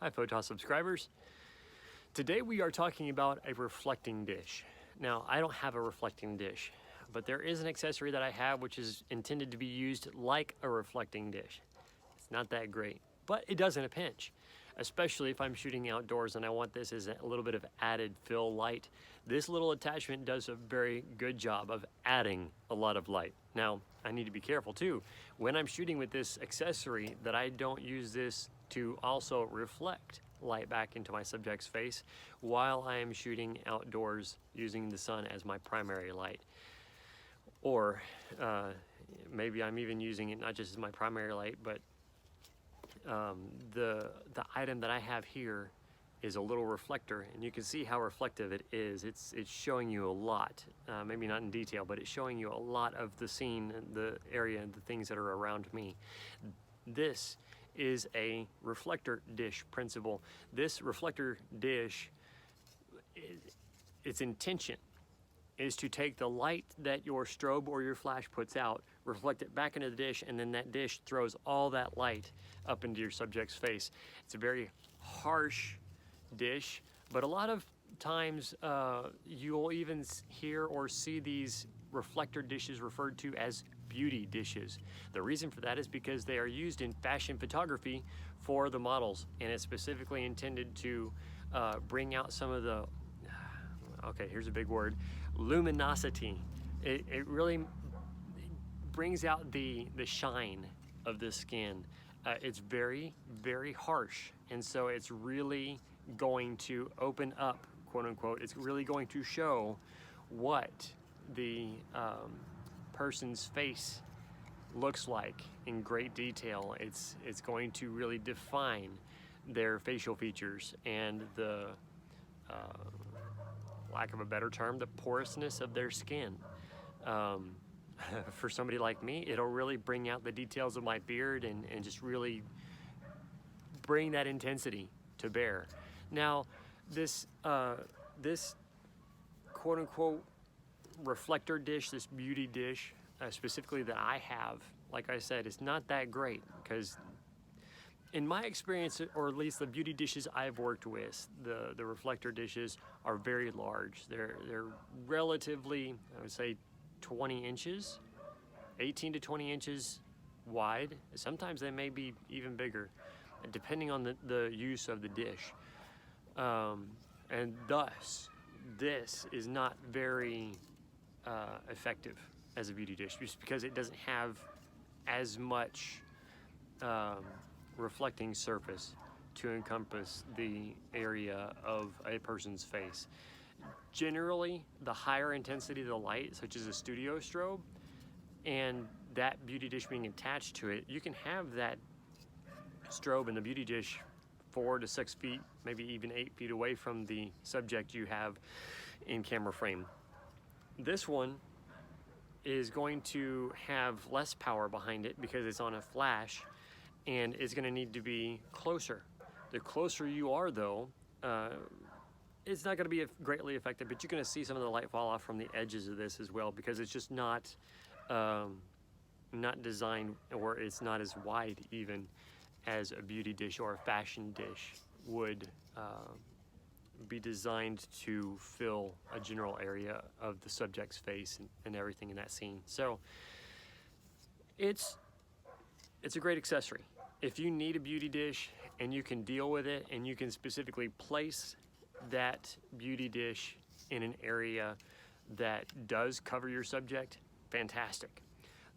Hi Photos subscribers. Today we are talking about a reflecting dish. Now I don't have a reflecting dish, but there is an accessory that I have which is intended to be used like a reflecting dish. It's not that great, but it does in a pinch, especially if I'm shooting outdoors and I want this as a little bit of added fill light. This little attachment does a very good job of adding a lot of light. Now I need to be careful too when I'm shooting with this accessory that I don't use this to also reflect light back into my subject's face while I am shooting outdoors using the sun as my primary light. Or maybe I'm even using it not just as my primary light, but the item that I have here is a little reflector, and you can see how reflective it is. It's showing you a lot, maybe not in detail, but it's showing you a lot of the scene and the area and the things that are around me. This is a reflector dish principle. This reflector dish, its intention is to take the light that your strobe or your flash puts out, reflect it back into the dish, and then that dish throws all that light up into your subject's face. It's a very harsh dish, but a lot of times you'll even hear or see these reflector dishes referred to as beauty dishes. The reason for that is because they are used in fashion photography for the models, and it's specifically intended to bring out some of the, okay, here's a big word, luminosity. It really brings out the shine of the skin. It's very, very harsh, and so it's really going to open up, quote unquote, it's really going to show what the person's face looks like in great detail. It's going to really define their facial features and the lack of a better term, the porousness of their skin. For somebody like me, it'll really bring out the details of my beard and just really bring that intensity to bear. Now, this quote unquote reflector dish, this beauty dish, specifically that I have, like I said, it's not that great because in my experience, or at least the beauty dishes I've worked with, the reflector dishes are very large. They're relatively, I would say, 20 inches, 18 to 20 inches wide. Sometimes they may be even bigger, depending on the use of the dish. And thus, this is not very effective as a beauty dish, just because it doesn't have as much reflecting surface to encompass the area of a person's face. Generally, the higher intensity of the light, such as a studio strobe, and that beauty dish being attached to it, you can have that strobe and the beauty dish 4 to 6 feet, maybe even 8 feet away from the subject you have in camera frame. This one is going to have less power behind it because it's on a flash, and it's going to need to be closer. The closer you are, though, it's not going to be greatly effective, but you're going to see some of the light fall off from the edges of this as well, because it's just not designed, or it's not as wide even as a beauty dish or a fashion dish would be designed to fill a general area of the subject's face and everything in that scene. So it's a great accessory. If you need a beauty dish and you can deal with it, and you can specifically place that beauty dish in an area that does cover your subject, fantastic.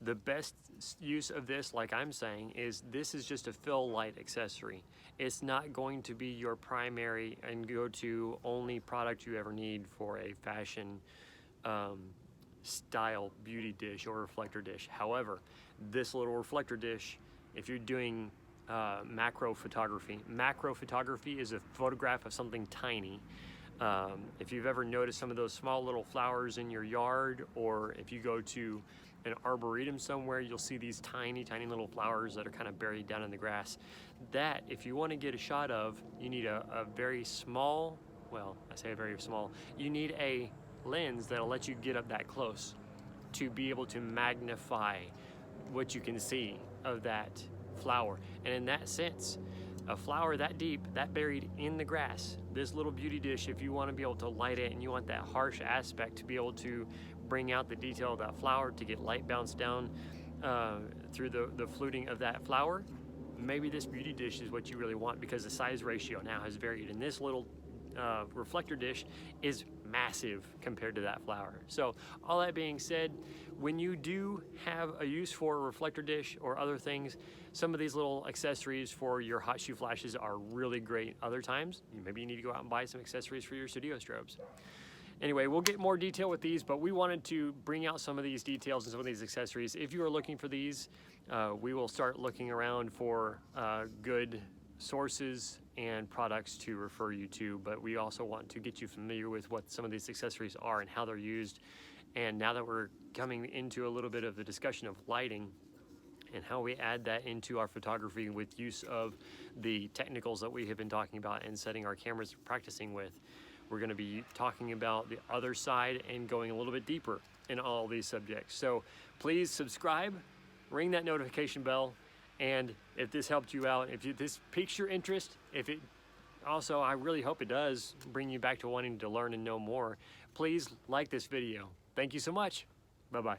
The best use of this, like I'm saying, is this is just a fill light accessory. It's not going to be your primary and go-to only product you ever need for a fashion style beauty dish or reflector dish. However, this little reflector dish, if you're doing macro photography is a photograph of something tiny. If you've ever noticed some of those small little flowers in your yard, or if you go to an arboretum somewhere, you'll see these tiny little flowers that are kind of buried down in the grass. That, if you want to get a shot of, you need a very small, well, I say very small, you need a lens that'll let you get up that close to be able to magnify what you can see of that flower. And in that sense, a flower that deep, that buried in the grass, this little beauty dish, if you want to be able to light it and you want that harsh aspect to be able to bring out the detail of that flower, to get light bounced down through the fluting of that flower, maybe this beauty dish is what you really want, because the size ratio now has varied, and this little reflector dish is massive compared to that flower. So all that being said, when you do have a use for a reflector dish or other things, some of these little accessories for your hot shoe flashes are really great. Other times, maybe you need to go out and buy some accessories for your studio strobes. Anyway, we'll get more detail with these, but we wanted to bring out some of these details and some of these accessories. If you are looking for these, we will start looking around for good sources and products to refer you to, but we also want to get you familiar with what some of these accessories are and how they're used. And now that we're coming into a little bit of the discussion of lighting and how we add that into our photography with use of the technicals that we have been talking about and setting our cameras practicing with, we're going to be talking about the other side and going a little bit deeper in all these subjects. So please subscribe, ring that notification bell, and if this helped you out, if this piques your interest, if it also, I really hope it does bring you back to wanting to learn and know more, please like this video. Thank you so much. Bye-bye.